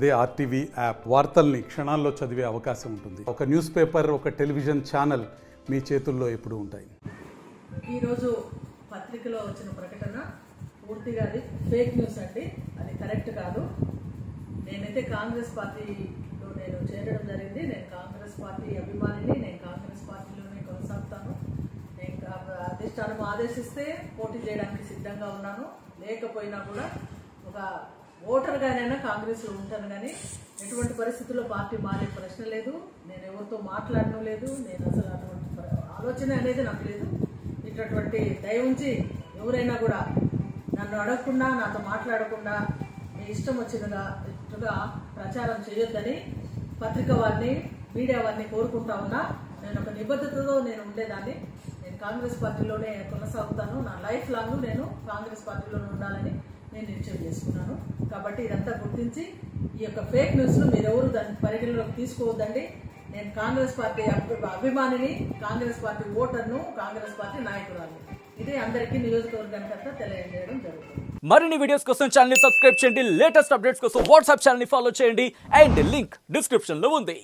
అదే RTV app వార్తల్ని క్షణాల్లో చదివే అవకాశం ఉంటుంది. ఒక న్యూస్ పేపర్, ఒక టెలివిజన్ ఛానల్ మీ చేతుల్లో ఎప్పుడూ ఉంటాయి. ఈరోజు పత్రికలో వచ్చిన ప్రకటన పూర్తిగా అది ఫేక్ న్యూస్ అండి. అది కరెక్ట్ కాదు. నేనైతే కాంగ్రెస్ పార్టీలో నేను చేరడం జరిగింది. నేను కాంగ్రెస్ పార్టీ అభిమానిని. నేను కాంగ్రెస్ పార్టీలోనే కొనసాగుతాను. నేను అధిష్టానం ఆదేశిస్తే పోటీ చేయడానికి సిద్ధంగా ఉన్నాను. లేకపోయినా కూడా ఒక ఓటర్గానైనా కాంగ్రెస్లో ఉంటాను. కానీ ఎటువంటి పరిస్థితుల్లో పార్టీ మారే ప్రశ్న లేదు. నేను ఎవరితో మాట్లాడడం లేదు. నేను అసలు అటువంటి ఆలోచన అనేది నాకు లేదు. ఇటువంటి దయ ఉంచి ఎవరైనా కూడా నన్ను అడగకుండా, నాతో మాట్లాడకుండా మీ ఇష్టం వచ్చినగా ప్రచారం చేయొద్దని పత్రిక వారిని, మీడియా వారిని కోరుకుంటా ఉన్నా. నేను ఒక నిబద్ధతతో నేను ఉండేదాన్ని. నేను కాంగ్రెస్ పార్టీలోనే కొనసాగుతాను. నా లైఫ్ లాంగ్ నేను కాంగ్రెస్ పార్టీలోనే ఉండాలని నేను నిశ్చయం చేసుకున్నాను. కాబట్టి ఇదంతా గుర్తించి ఈ యొక్క ఫేక్ న్యూస్ను మీరెవరు దాన్ని పరిగణలోకి తీసుకోవద్దండి. నేను కాంగ్రెస్ పార్టీ అభిమానిని, కాంగ్రెస్ పార్టీ ఓటర్ను, కాంగ్రెస్ పార్టీ నాయకురాలు. ఇది అందరికీ నియోజకవర్గానికంతా తెలియజేయడం జరుగుతుంది. మరిన్ని వీడియోస్ కోసం ఛానల్ ని సబ్స్క్రైబ్ చేయండి. లేటెస్ట్ అప్డేట్స్ కోసం వాట్సాప్ ఛానల్ ని ఫాలో చేయండి. అండ్ లింక్ డిస్క్రిప్షన్ లో ఉంది.